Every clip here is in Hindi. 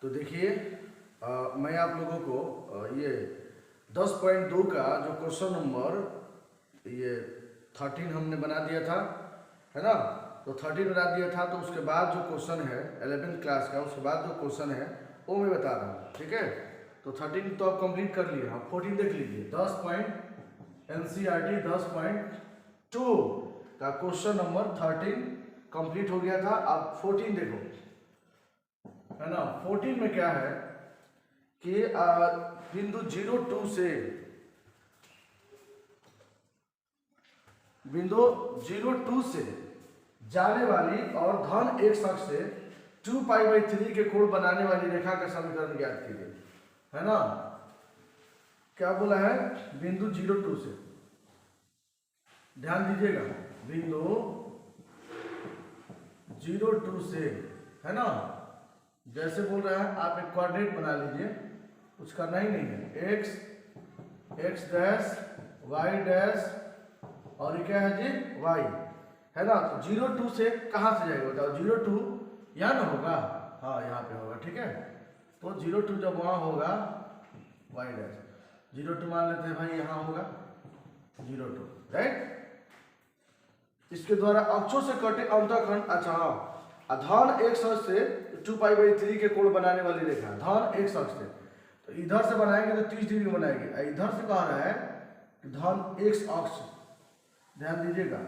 तो देखिए मैं आप लोगों को ये 10.2 का जो क्वेश्चन नंबर ये 13 हमने बना दिया था, है ना। तो 13 बना दिया था, तो उसके बाद जो क्वेश्चन है 11th क्लास का, उसके बाद जो क्वेश्चन है वो मैं बता रहा हूँ, ठीक है। तो 13 तो आप कंप्लीट कर लिए, आप 14 देख लीजिए। 10.NCERT 10.2 का क्वेश्चन नंबर 13 कंप्लीट हो गया था। अब 14 देखो, है ना। 14 में क्या है कि बिंदु 02 से बिंदु 02 से जाने वाली और धन x अक्ष से 2π/3 के कोण बनाने वाली रेखा का समीकरण ज्ञात कीजिए, है ना। क्या बोला है? बिंदु 02 से, ध्यान दीजिएगा, बिंदु 02 से, है ना। जैसे बोल रहा है आप एक कोऑर्डिनेट बना लीजिए, कुछ करना ही नहीं है। x डैश y डैश और ये क्या है जी? y, है ना। तो 02 से कहाँ से जाएगा बताओ? 02 यहाँ ना होगा, हाँ यहाँ पे होगा, ठीक है। तो 02 जब वहाँ होगा y डैश 02 मान लेते हैं भाई, यहाँ होगा 02, राइट। इसके द्वारा अक्षों से कटे अंतःखंड, अच्छा हाँ, धन x अक्ष से 2π/3 के कोण बनाने वाली रेखा, धन x अक्ष से, तो इधर से बनाएंगे तो 30 डिग्री बनाएंगे। इधर से कह रहा है कि धन x अक्ष, ध्यान दीजिएगा,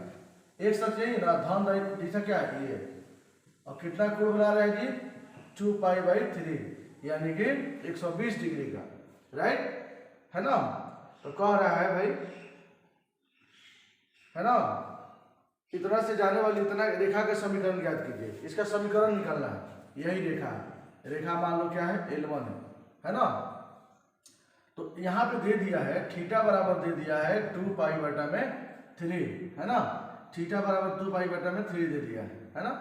x अक्ष यही ना, धन दिशा क्या है ये, और कितना कोण बना रहा है जी? 2π/3, यानी कि 120 डिग्री का, राइट, है ना। तो कह रहा है भाई, है ना, इतना से जाने वाली इतना रेखा का समीकरण ज्ञात कीजिए। इसका समीकरण निकालना है, यही रेखा है, रेखा मान लो क्या है? L1 है ना। तो यहाँ पे दे दिया है थीटा बराबर दे दिया है 2π/3, है ना। थीटा बराबर 2π/3 दे दिया है ना।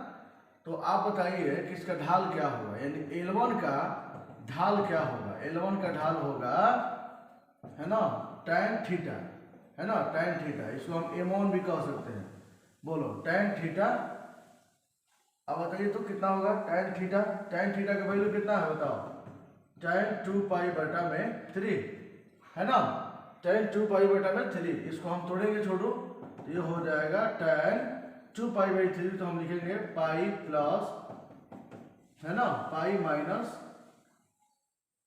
तो आप बताइए कि इसका ढाल क्या होगा, यानी L1 का ढाल क्या होगा? L1 का ढाल होगा, है ना, tan थीटा, है ना, tan थीटा। इसको हम M1 भी कह सकते हैं, बोलो tan थीटा। अब बताइए तो कितना होगा tan थीटा? tan थीटा का वैल्यू कितना है बताओ? tan 2π/3, है ना, tan 2π/3। इसको हम तोड़ेंगे छोड़ो, ये हो जाएगा tan 2π/3, तो हम लिखेंगे पाई प्लस, है ना, पाई माइनस,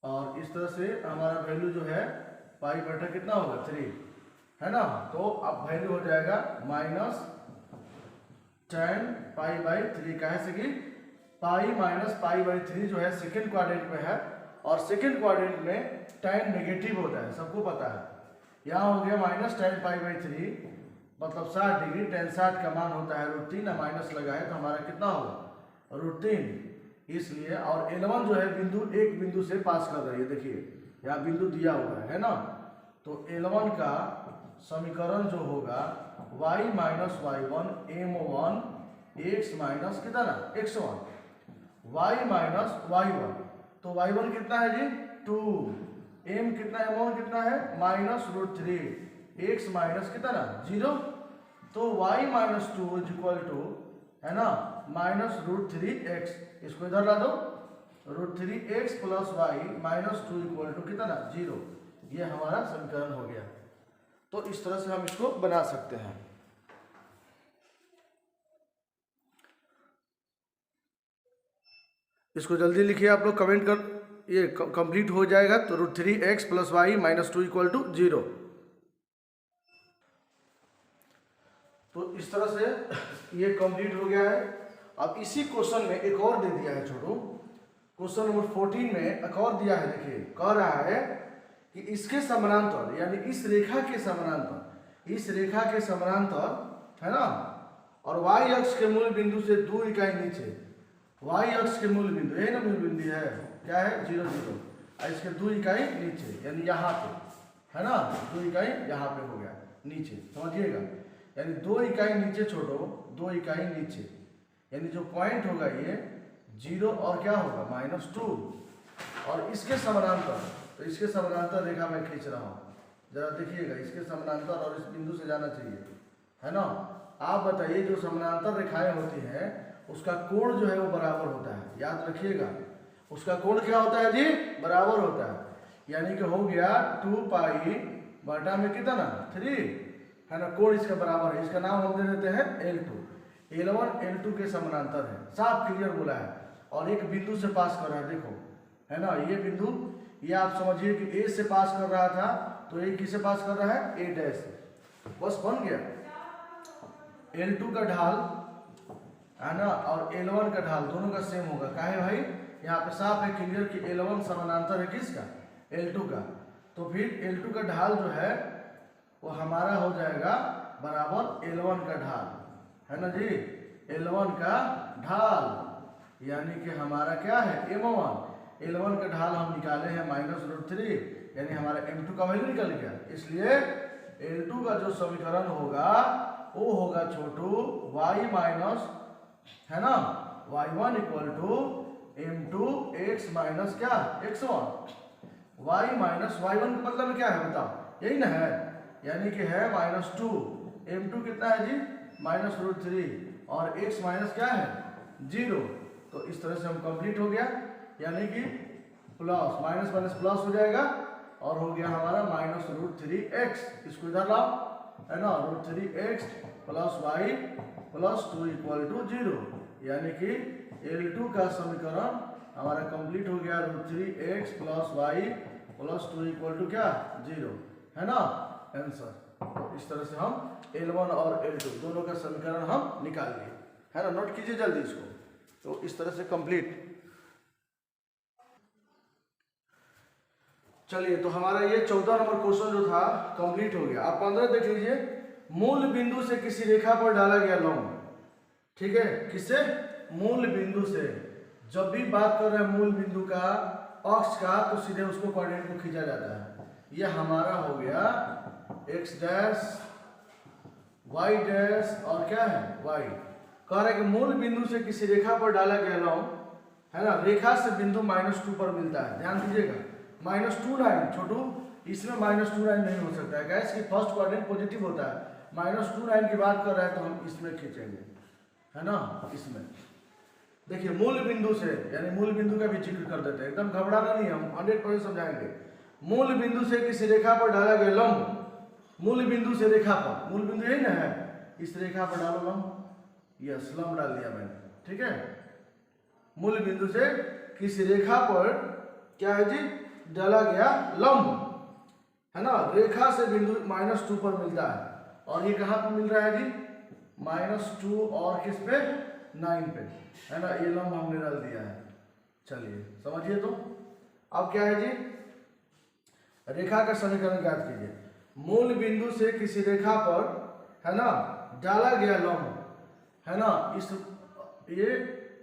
और इस तरह से हमारा वैल्यू जो है पाई बटा कितना होगा? 3, है ना। तो अब वैल्यू हो जाएगा माइनस tan π/3, कहे से कि पाई माइनस π/3 जो है सेकेंड क्वाड्रेंट में है, और सेकेंड क्वाड्रेंट में tan नेगेटिव होता है, सबको पता है। यहाँ हो गया माइनस tan π/3, मतलब 60 डिग्री, tan 60 का मान होता है √3, माइनस लगाए तो हमारा कितना होगा? √3, इसलिए। और L1 जो है बिंदु, एक बिंदु से पास कर रही है, देखिए यहाँ बिंदु दिया हुआ है ना। तो L1 का समीकरण जो होगा y minus y1 M1 x minus कितना? x1, y माइनस y1, तो y1 कितना है जी? 2, m कितना है? M1 कितना है? माइनस √3, x माइनस कितना? 0। तो y minus 2 is equal to, है ना, माइनस √3x, इसको इधर ला दो, √3x plus y minus 2 equal to कितना? 0। ये हमारा समीकरण हो गया। तो इस तरह से हम इसको बना सकते हैं। इसको जल्दी लिखिए आप लोग, कमेंट कर, ये कंप्लीट हो जाएगा तो √3x plus y minus 2 equal to 0। तो इस तरह से ये कंप्लीट हो गया है। अब इसी क्वेश्चन में एक और दे दिया है, छोड़ो, क्वेश्चन नंबर 14 में एक और दिया है। देखिए कह रहा है कि इसके समानांतर, यानी इस रेखा के समानांतर, इस रेखा के समानांतर, है ना, और y अक्ष के मूल बिंदु से 2 इकाई नीचे, y अक्ष के मूल बिंदु, यही ना मूल बिंदु है, क्या है? 0 0, और इसके 2 इकाई नीचे, यानी यहाँ पे, है ना, 2 इकाई यहाँ पे हो गया नीचे, समझिएगा, यानी 2 इकाई नीचे छोड़ो, 2 इकाई नीचे, यानी जो पॉइंट होगा ये 0 और क्या होगा? -2, और इसके समानांतर, तो इसके समानांतर रेखा मैं खींच रहा हूँ, जरा देखिएगा, इसके समानांतर और इस बिंदु से जाना चाहिए, है ना। आप बताइए, जो समानांतर रेखाएं होती हैं उसका कोण जो है वो बराबर होता है, याद रखिएगा। उसका कोण क्या होता है जी, बराबर होता है। यानी कि हो गया 2 पाई बटा में कितना 3, है ना, कोण इसका बराबर है। इसका नाम हम दे देते हैं L2। L1 L2 के समानांतर है, साफ क्लियर बोला है। और एक बिंदु से पास कर रहा है, देखो है ना, ये बिंदु, ये आप समझिए कि A से पास कर रहा था, तो ये किसे पास कर रहा है, A डैश से, बस बन गया। L2 का ढाल है ना और L1 का ढाल दोनों का सेम होगा। काहे भाई, यहाँ पे साफ है क्लियर कि L1 समानांतर है किसका, L2 का। तो फिर L2 का ढाल जो है वो हमारा हो जाएगा बराबर L1 का ढाल, है ना जी, L1 का ढाल, यानी कि हमारा क्या है M1। L1 का ढाल हम निकाले हैं -√3, यानी हमारा M2 का वैल्यू निकल गया। इसलिए L2 का जो समीकरण होगा वो होगा छोटू y माइनस, है ना, y1 equal to M2 x minus क्या x1। y माइनस y1 का मतलब क्या है बताओ, यही ना है, यानी कि है -2, M2 कितना है जी -√3 और x माइनस क्या है 0। तो इस तरह से हम कंप्लीट हो गया, यानी कि प्लस माइनस माइनस प्लस हो जाएगा और हो गया हमारा -√3x। इसको इधर लाओ, है ना, √3x plus y plus 2 equal to 0, यानी कि L2 का समीकरण हमारा कंप्लीट हो गया, √3x plus y plus 2 equal to क्या 0, है ना आंसर। तो इस तरह से हम L1 और L2 दोनों का समीकरण हम निकाल लिए, है ना, नोट कीजिए जल्दी इसको। तो इस तरह से कंप्लीट। चलिए, तो हमारा ये 14 नंबर क्वेश्चन जो था कंप्लीट हो गया। आप 15 देख लीजिए, मूल बिंदु से किसी रेखा पर डाला गया लंब, ठीक है, किससे, मूल बिंदु से। जब भी बात कर रहे हैं मूल बिंदु का अक्ष का, तो सीधे उसको कोऑर्डिनेट को खींचा जाता है। ये हमारा हो गया x डैश y डैश और क्या है y। कह रहे हैं कि मूल बिंदु से किसी रेखा पर डाला गया लंब, है ना, रेखा से बिंदु -2 पर मिलता है। ध्यान दीजिएगा, -29 छोटू, इसमें -29 नहीं हो सकता है गैस, कि फर्स्ट कोऑर्डिनेट पॉजिटिव होता है। -29 की बात कर रहे हैं तो हम इसमें खींचेंगे, है ना, इसमें देखिए मूल बिंदु से, यानी मूल बिंदु का भी जिक्र कर देते हैं, एकदम घबराना नहीं, हम 100% समझाएंगे। मूल बिंदु से किसी रेखा पर डाला गया लंब, मूल बिंदु से रेखा पर, मूल बिंदु यही ना है, इस रेखा पर डालो लंब, यस लंब डाल दिया मैंने, ठीक है। मूल बिंदु से किसी रेखा पर क्या है जी, डाला गया लंब, है ना, रेखा से बिंदु -2 पर मिलता है। और ये कहाँ पर मिल रहा है जी, -2 और किस पे 9 पे, है ना, ये लंब हमने डाल दिया है। चलिए समझिए, तो अब क्या है जी, रेखा का समीकरण ज्ञात कीजिए। मूल बिंदु से किसी रेखा पर, है ना, डाला गया लंब, है ना, इस ये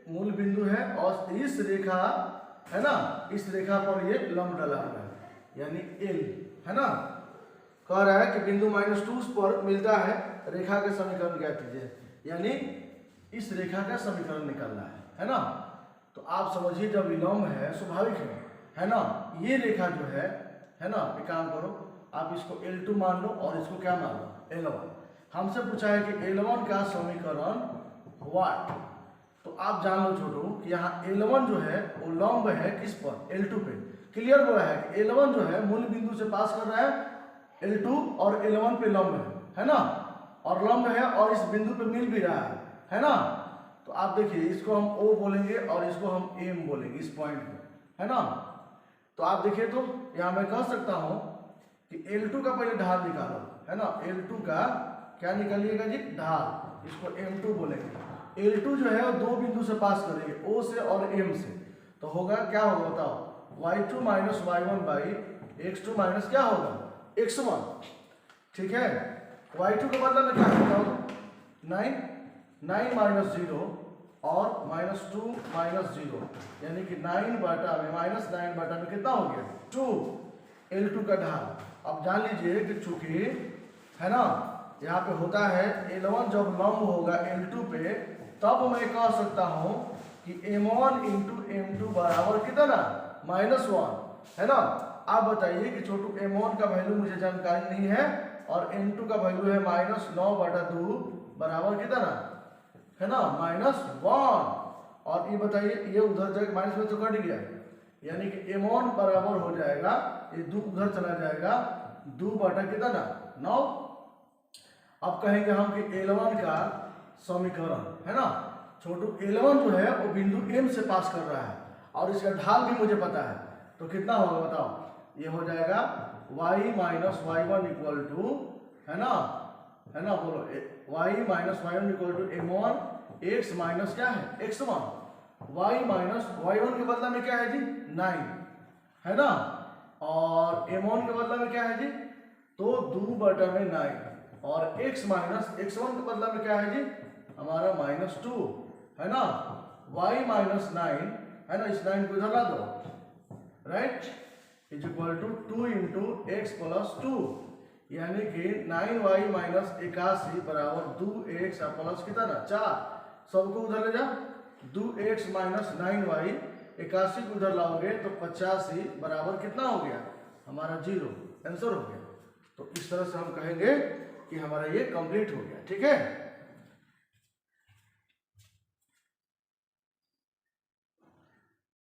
मूल बिंदु है और इस रेखा, है ना, इस रेखा पर ये लंब डाला हुआ है, यानी L, है ना। कह रहा है कि बिंदु -2 पर मिलता है, रेखा का समीकरण ज्ञात कीजिए, यानी इस रेखा का समीकरण निकालना है ना। तो आप समझिए, जब विलंब है स्वाभाविक है ना, ये रेखा जो है ना, एक काम करो, आप इसको L2 मान लो और इसको क्या मान लो L1। हमसे पूछा है कि L1 का समीकरण व्हाट, तो आप जान लो छोटू कि यहाँ L1 जो है वो लंब है किस पर, L2 पे। क्लियर बोला है कि L1 जो है मूल बिंदु से पास कर रहा है L2 और L1 पे लंब है ना, और लंब है और इस बिंदु पे मिल भी रहा है ना। तो आप देखिए, इसको हम O बोलेंगे और इसको हम M बोलेंगे, इस पॉइंट को, है ना। तो आप देखिए, तो यहाँ मैं कह सकता हूँ कि L2 का पहले ढाल निकालो, है ना, L2 का क्या निकालिएगा जी, ढाल, इसको M2 बोलेंगे। L2 जो है वो दो बिंदु से पास करेंगे, O से और M से, तो होगा क्या होगा बताओ, y2 minus y1 by x2 minus क्या होगा x1, ठीक है। y2 का मतलब में क्या बताओ, 9 माइनस 0 और -2 माइनस 0, यानी कि 9 बटा में -9 बटा में कितना हो गया 2, L2 का ढाल। अब जान लीजिए कि चूंकि, है ना, यहाँ पे होता है L1 जब लंब होगा L2 पे, तब मैं कह सकता हूँ कि M1 इंटू M2 बराबर कितना -1, है ना। आप बताइए कि छोटू M1 का वैल्यू मुझे जानकारी नहीं है और M2 का वैल्यू है -9 बटा 2 बराबर कितना, है ना, -1। और ये बताइए, ये उधर जाके माइनस में तो कट गया, यानी कि m1 बराबर हो जाएगा, ये 2 उधर चला जाएगा, 2 बटा कितना 9। अब कहेंगे हम कि L1 का समीकरण है ना, छोटू L1 जो है वो बिंदु M से पास कर रहा है और इसका ढाल भी मुझे पता है, तो कितना होगा बताओ, ये हो जाएगा y minus y1 equal to, है ना बोलो, y minus y1 equal to m1 x minus क्या है x1, y माइनस y1 के बदला में क्या है जी 9, है ना, और m1 के बदला में क्या है जी, तो 2 बटा में 9, और x माइनस x1 के बदला में क्या है जी हमारा -2, है ना, y माइनस 9, है ना, इस 9 को इधर ला दो, right, is equal to 2 into x plus 2, यानी कि 9y माइनस 81 बराबर 2x प्लस कितना 4, सबको उधर ले जा, 2x माइनस 9y 81 को उधर लाओगे तो 85 बराबर कितना हो गया हमारा 0, आंसर हो गया। तो इस तरह से हम कहेंगे कि हमारा ये कंप्लीट हो गया, ठीक है।